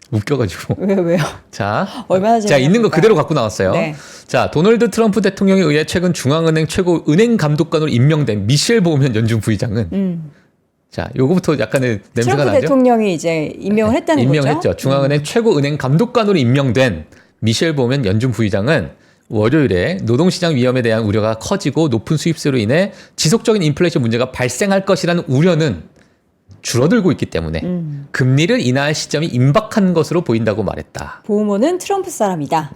웃겨가지고. 왜요? 자, 얼마나 제가 있는 거 그대로 갖고 나왔어요. 네. 자, 도널드 트럼프 대통령에 의해 최근 중앙은행 최고 은행 감독관으로 임명된 미셸 보우먼 연준 부의장은 자, 요거부터 약간의 냄새가 트럼프 나죠? 대통령이 이제 임명을 했다는 거죠? 임명했죠. 중앙은행 최고 은행 감독관으로 임명된 미셸 보우먼 연준 부의장은 월요일에 노동시장 위험에 대한 우려가 커지고 높은 수입세로 인해 지속적인 인플레이션 문제가 발생할 것이라는 우려는 줄어들고 있기 때문에 금리를 인하할 시점이 임박한 것으로 보인다고 말했다. 보우먼은 트럼프 사람이다.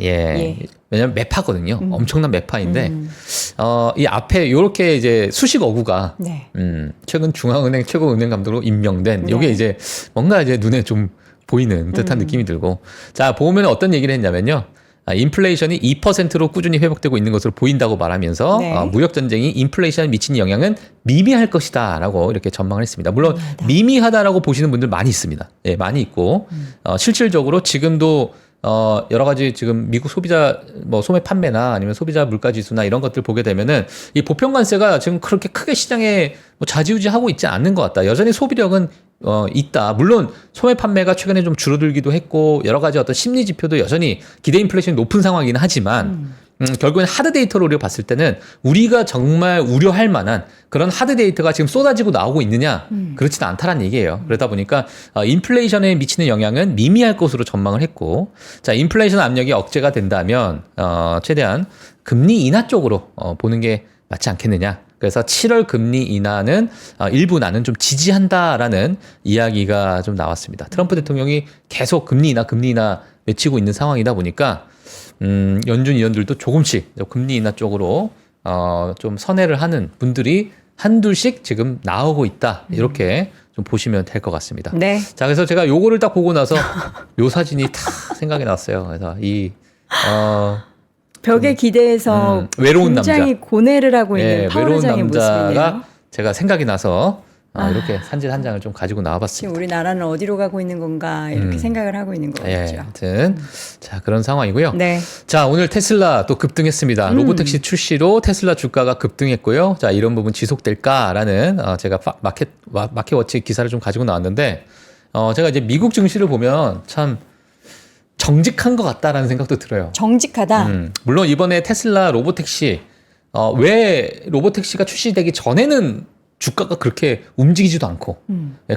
왜냐면 매파거든요. 엄청난 매파인데 이 앞에 이렇게 이제 수식 어구가 최근 중앙은행 최고 은행 감독으로 임명된 요게 이제 뭔가 이제 눈에 좀 보이는 듯한 느낌이 들고 자, 보우먼은 어떤 얘기를 했냐면요. 인플레이션이 2%로 꾸준히 회복되고 있는 것으로 보인다고 말하면서 무역 전쟁이 인플레이션에 미치는 영향은 미미할 것이다라고 이렇게 전망을 했습니다. 물론 미미하다라고 보시는 분들 많이 있습니다. 많이 있고 실질적으로 지금도 여러 가지 지금 미국 소비자 뭐 소매 판매나 아니면 소비자 물가 지수나 이런 것들 보게 되면은 이 보편 관세가 지금 그렇게 크게 시장에 뭐 좌지우지하고 있지 않는 것 같다. 여전히 소비력은 있다. 물론 소매 판매가 최근에 좀 줄어들기도 했고 여러 가지 어떤 심리 지표도 여전히 기대 인플레이션이 높은 상황이긴 하지만 결국엔 하드 데이터로 우리가 봤을 때는 우리가 정말 우려할 만한 그런 하드 데이터가 지금 쏟아지고 나오고 있느냐 그렇지는 않다라는 얘기예요. 그러다 보니까 인플레이션에 미치는 영향은 미미할 것으로 전망을 했고 자, 인플레이션 압력이 억제가 된다면 최대한 금리 인하 쪽으로 보는 게 맞지 않겠느냐. 그래서 7월 금리 인하는 일부 나는 좀 지지한다라는 이야기가 좀 나왔습니다. 트럼프 대통령이 계속 금리 인하 외치고 있는 상황이다 보니까 연준 위원들도 조금씩 금리 인하 쪽으로 좀 선회를 하는 분들이 한둘씩 지금 나오고 있다. 이렇게 좀 보시면 될 것 같습니다. 네. 자, 그래서 제가 요거를 딱 보고 나서 요 사진이 다 생각이 났어요. 그래서 벽에 기대해서 외로운 굉장히 남자. 고뇌를 하고 있는 파울 외로운 회장의 남자가 모습이네요. 제가 생각이 나서 이렇게 산지 한 장을 좀 가지고 지금 나와봤습니다. 우리나라는 어디로 가고 있는 건가 이렇게 생각을 하고 있는 거죠. 예, 아무튼 자 그런 상황이고요. 네. 자 오늘 테슬라 또 급등했습니다. 로보택시 출시로 테슬라 주가가 급등했고요. 자 이런 부분 지속될까라는 제가 마켓워치 기사를 좀 가지고 나왔는데 제가 이제 미국 증시를 보면 참 정직한 것 같다라는 생각도 들어요. 정직하다. 물론 이번에 테슬라 로보택시 왜 로보택시가 출시되기 전에는 주가가 그렇게 움직이지도 않고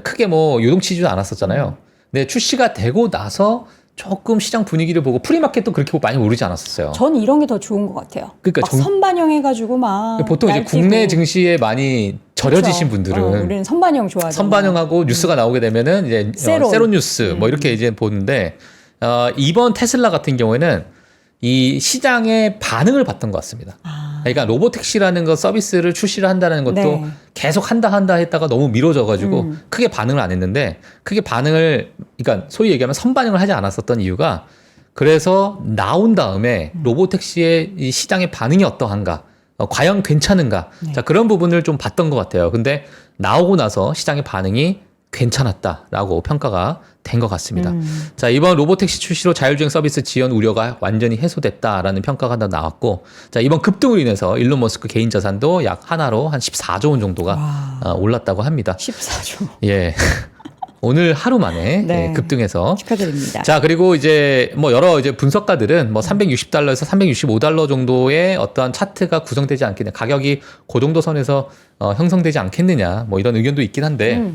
크게 뭐 요동치지도 않았었잖아요. 근데 출시가 되고 나서 조금 시장 분위기를 보고 프리마켓도 그렇게 많이 오르지 않았었어요. 저는 이런 게 더 좋은 것 같아요. 그러니까 막 선반영해가지고 막 보통 이제 날뛰고. 국내 증시에 많이 절여지신 그쵸. 분들은 우리는 선반영 좋아하잖아요. 선반영하고 뉴스가 나오게 되면은 이제 세론 뉴스 뭐 이렇게 이제 보는데 이번 테슬라 같은 경우에는 이 시장의 반응을 봤던 것 같습니다. 그러니까 로보택시라는 거 서비스를 출시를 한다는 것도 네. 계속 한다 했다가 너무 미뤄져가지고 크게 반응을 안 했는데 크게 반응을 그러니까 소위 얘기하면 선반영을 하지 않았었던 이유가 그래서 나온 다음에 로보택시의 이 시장의 반응이 어떠한가 과연 괜찮은가 네. 자 그런 부분을 좀 봤던 것 같아요. 근데 나오고 나서 시장의 반응이 괜찮았다라고 평가가 된 것 같습니다. 자, 이번 로보택시 출시로 자율주행 서비스 지연 우려가 완전히 해소됐다라는 평가가 나왔고, 자, 이번 급등으로 인해서 일론 머스크 개인 자산도 약 하나로 한 14조 원 정도가 올랐다고 합니다. 14조. 예. 오늘 하루 만에 네. 예, 급등해서 축하드립니다. 자, 그리고 이제 뭐 여러 이제 분석가들은 뭐 360달러에서 365달러 정도의 어떠한 차트가 구성되지 않겠냐, 가격이 그 정도 선에서 형성되지 않겠느냐, 뭐 이런 의견도 있긴 한데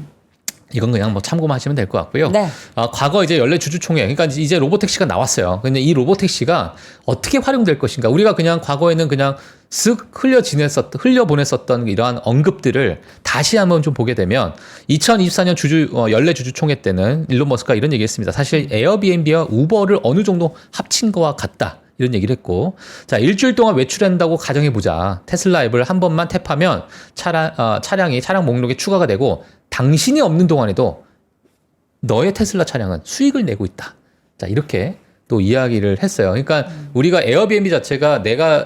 이건 그냥 뭐 참고만 하시면 될 것 같고요. 네. 과거 이제 연례 주주총회, 그러니까 이제 로보택시가 나왔어요. 근데 이 로보택시가 어떻게 활용될 것인가? 우리가 그냥 과거에는 그냥 쓱 흘려보냈었던 이러한 언급들을 다시 한번 좀 보게 되면 2024년 연례 주주총회 때는 일론 머스크가 이런 얘기했습니다. 사실 에어비앤비와 우버를 어느 정도 합친 거와 같다. 이런 얘기를 했고, 자, 일주일 동안 외출한다고 가정해보자. 테슬라 앱을 한 번만 탭하면 차량 목록에 추가가 되고, 당신이 없는 동안에도 너의 테슬라 차량은 수익을 내고 있다. 자, 이렇게 또 이야기를 했어요. 그러니까 우리가 에어비앤비 자체가 내가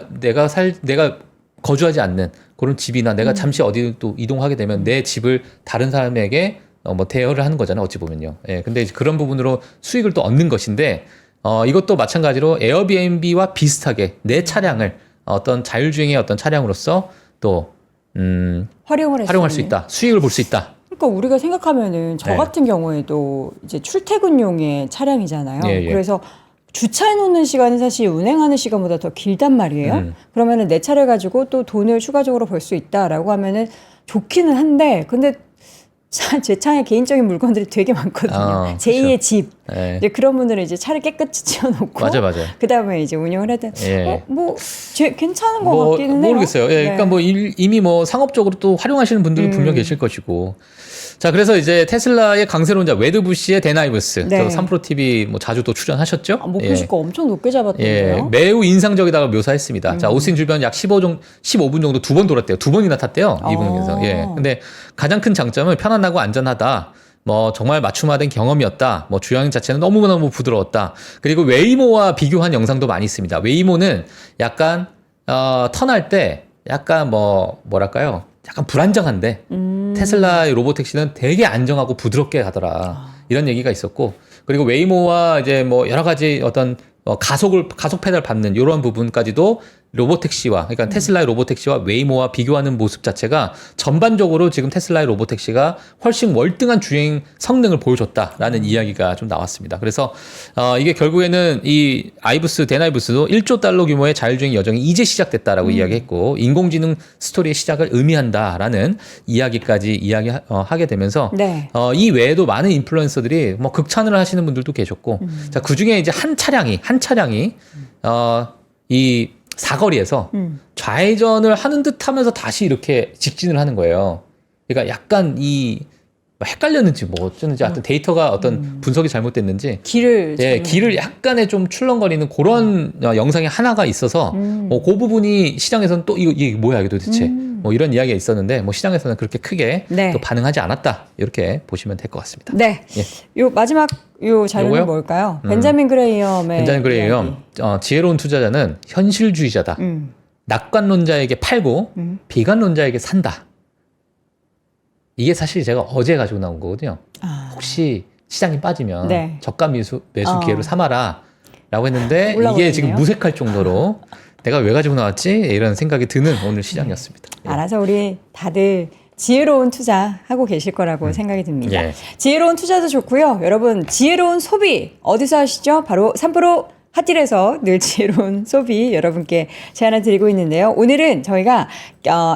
거주하지 않는 그런 집이나 내가 잠시 어디 또 이동하게 되면 내 집을 다른 사람에게 뭐 대여를 하는 거잖아요. 어찌 보면요. 예, 근데 이제 그런 부분으로 수익을 또 얻는 것인데, 이것도 마찬가지로 에어비앤비와 비슷하게 내 차량을 어떤 자율주행의 어떤 차량으로서 또 활용할 수 있다. 수익을 볼 수 있다. 그러니까 우리가 생각하면은 저 네. 같은 경우에도 이제 출퇴근용의 차량이잖아요. 예, 예. 그래서 주차해 놓는 시간은 사실 운행하는 시간보다 더 길단 말이에요. 그러면은 내 차를 가지고 또 돈을 추가적으로 벌 수 있다라고 하면은 좋기는 한데, 근데 제 차에 개인적인 물건들이 되게 많거든요. 제2의 집. 예. 이제 그런 분들은 이제 차를 깨끗이 치워놓고. 맞아요. 그 다음에 이제 운영을 하든. 예. 괜찮은 것 같기는 해요. 모르겠어요. 예, 네. 그러니까 뭐 이미 뭐 상업적으로 또 활용하시는 분들도 분명 계실 것이고. 자, 그래서 이제 테슬라의 강세론자 웨드 부시의 댄 아이브스, 네. 3프로 TV 뭐 자주 또 출연하셨죠? 목표 시가 엄청 높게 예, 잡았던데요. 매우 인상적이다고 묘사했습니다. 자, 오스틴 주변 약 15분 정도 2번 돌았대요. 2번이나 탔대요. 이분께서. 예. 근데 가장 큰 장점은 편안하고 안전하다. 뭐 정말 맞춤화된 경험이었다. 뭐 주행 자체는 너무너무 부드러웠다. 그리고 웨이모와 비교한 영상도 많이 있습니다. 웨이모는 약간 턴할 때 약간 뭐랄까요? 약간 불안정한데 테슬라의 로보택시는 되게 안정하고 부드럽게 가더라. 이런 얘기가 있었고, 그리고 웨이모와 이제 뭐 여러 가지 어떤 가속 페달 밟는 이런 부분까지도 로보택시와, 그러니까 테슬라의 로보택시와 웨이모와 비교하는 모습 자체가 전반적으로 지금 테슬라의 로보택시가 훨씬 월등한 주행 성능을 보여줬다라는 이야기가 좀 나왔습니다. 그래서 이게 결국에는 이 댄 아이브스도 1조 달러 규모의 자율주행 여정이 이제 시작됐다라고 이야기했고, 인공지능 스토리의 시작을 의미한다라는 이야기까지 이야기하게 되면서 네. 이 외에도 많은 인플루언서들이 뭐 극찬을 하시는 분들도 계셨고, 자, 그 중에 이제 한 차량이 이 사거리에서 좌회전을 하는 듯 하면서 다시 이렇게 직진을 하는 거예요. 그러니까 약간 헷갈렸는지 뭐 어쩌는지 하여튼 데이터가 어떤 분석이 잘못됐는지 길을 약간의 좀 출렁거리는 그런 영상이 하나가 있어서 그 부분이 시장에서는 또 이게 뭐야 이게 도대체 뭐 이런 이야기가 있었는데, 뭐 시장에서는 그렇게 크게 네. 또 반응하지 않았다, 이렇게 보시면 될 것 같습니다. 네. 예. 요 마지막 요 자료는 요거요? 뭘까요? 벤자민 그레이엄의 지혜로운 투자자는 현실주의자다. 낙관론자에게 팔고 비관론자에게 산다. 이게 사실 제가 어제 가지고 나온 거거든요. 아. 혹시 시장이 빠지면 네. 저가 매수 기회로 삼아라 라고 했는데 올라오고 이게 지금 있네요. 무색할 정도로 내가 왜 가지고 나왔지? 이런 생각이 드는 오늘 시장이었습니다. 예. 알아서 우리 다들 지혜로운 투자하고 계실 거라고 생각이 듭니다. 예. 지혜로운 투자도 좋고요. 여러분 지혜로운 소비 어디서 하시죠? 바로 3프로 핫딜에서 늘 지혜로운 소비 여러분께 제안을 드리고 있는데요. 오늘은 저희가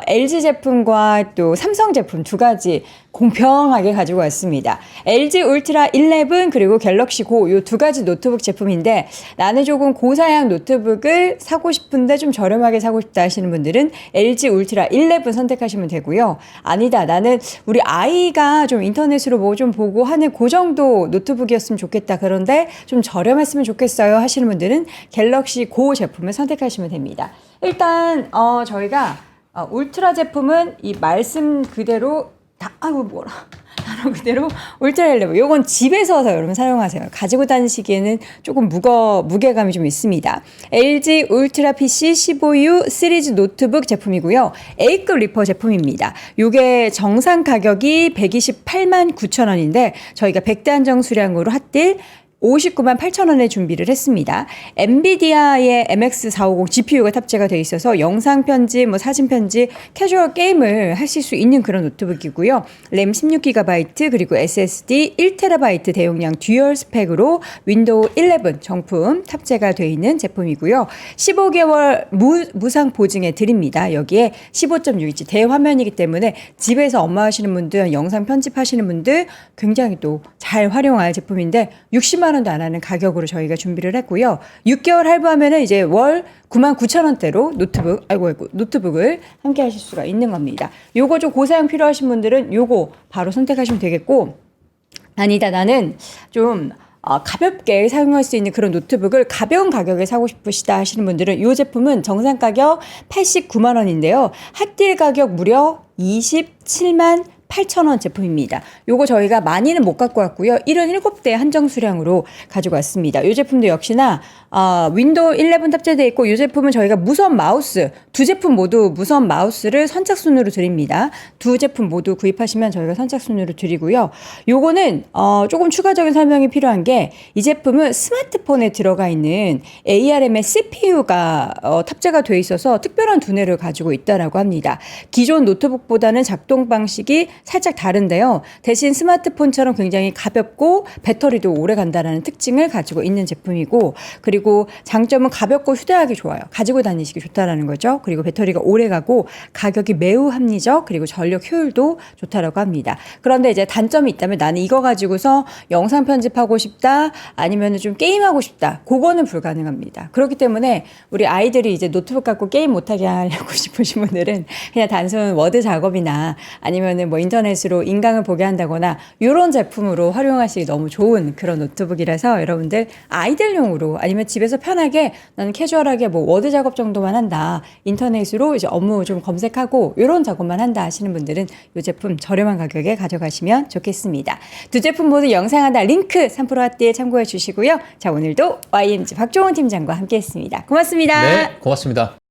LG 제품과 또 삼성 제품 두 가지 공평하게 가지고 왔습니다. LG 울트라 11 그리고 갤럭시 고 이 두 가지 노트북 제품인데 나는 조금 고사양 노트북을 사고 싶은데 좀 저렴하게 사고 싶다 하시는 분들은 LG 울트라 11 선택하시면 되고요. 아니다 나는 우리 아이가 좀 인터넷으로 뭐 좀 보고 하는 그 정도 노트북이었으면 좋겠다. 그런데 좀 저렴했으면 좋겠어요 하시는 분들은 갤럭시 고 제품을 선택하시면 됩니다. 일단 저희가 울트라 제품은 이 말씀 그대로 단어 그대로 울트라 11. 요건 집에서 여러분 사용하세요. 가지고 다니시기에는 조금 무게감이 좀 있습니다. LG 울트라 PC 15U 시리즈 노트북 제품이고요. A급 리퍼 제품입니다. 요게 정상 가격이 128만 9천 원인데 저희가 100대 한정 수량으로 핫딜 59만 8천 원에 준비를 했습니다. 엔비디아의 MX450 GPU가 탑재가 되어 있어서 영상 편집, 사진 편집, 캐주얼 게임을 하실 수 있는 그런 노트북이고요. 램 16GB 그리고 SSD 1TB 대용량 듀얼 스펙으로 윈도우 11 정품 탑재가 되어 있는 제품이고요. 15개월 무상 보증에 드립니다. 여기에 15.6인치 대화면이기 때문에 집에서 업무 하시는 분들, 영상 편집하시는 분들 굉장히 또 잘 활용할 제품인데 60만 원도 안 하는 가격으로 저희가 준비를 했고요. 6개월 할부하면은 이제 월 9만 9천 원대로 노트북을 함께 하실 수가 있는 겁니다. 요거 좀 고사양 필요하신 분들은 요거 바로 선택하시면 되겠고 아니다 나는 좀 가볍게 사용할 수 있는 그런 노트북을 가벼운 가격에 사고 싶으시다 하시는 분들은 이 제품은 정상 가격 89만 원인데요. 핫딜 가격 무려 27만 8,000원 제품입니다. 요거 저희가 많이는 못 갖고 왔고요. 77대 한정 수량으로 가지고 왔습니다. 이 제품도 역시나 윈도우 11 탑재되어 있고 이 제품은 저희가 무선 마우스 두 제품 모두 무선 마우스를 선착순으로 드립니다. 두 제품 모두 구입하시면 저희가 선착순으로 드리고요. 요거는 조금 추가적인 설명이 필요한 게 이 제품은 스마트폰에 들어가 있는 ARM의 CPU가 탑재가 되어 있어서 특별한 두뇌를 가지고 있다라고 합니다. 기존 노트북보다는 작동 방식이 살짝 다른데요. 대신 스마트폰처럼 굉장히 가볍고 배터리도 오래 간다는 특징을 가지고 있는 제품이고 그리고 장점은 가볍고 휴대하기 좋아요. 가지고 다니시기 좋다라는 거죠. 그리고 배터리가 오래 가고 가격이 매우 합리적 그리고 전력 효율도 좋다라고 합니다. 그런데 이제 단점이 있다면 나는 이거 가지고서 영상 편집하고 싶다 아니면 좀 게임하고 싶다. 그거는 불가능합니다. 그렇기 때문에 우리 아이들이 이제 노트북 갖고 게임 못하게 하려고 싶으신 분들은 그냥 단순 워드 작업이나 아니면은 뭐 인터넷으로 인강을 보게 한다거나 이런 제품으로 활용하시기 너무 좋은 그런 노트북이라서 여러분들 아이들용으로 아니면 집에서 편하게 나는 캐주얼하게 뭐 워드 작업 정도만 한다. 인터넷으로 이제 업무 좀 검색하고 이런 작업만 한다 하시는 분들은 이 제품 저렴한 가격에 가져가시면 좋겠습니다. 두 제품 모두 영상 하나 링크 3프로 핫딜 참고해 주시고요. 자 오늘도 YMG 박종훈 팀장과 함께 했습니다. 고맙습니다. 네, 고맙습니다.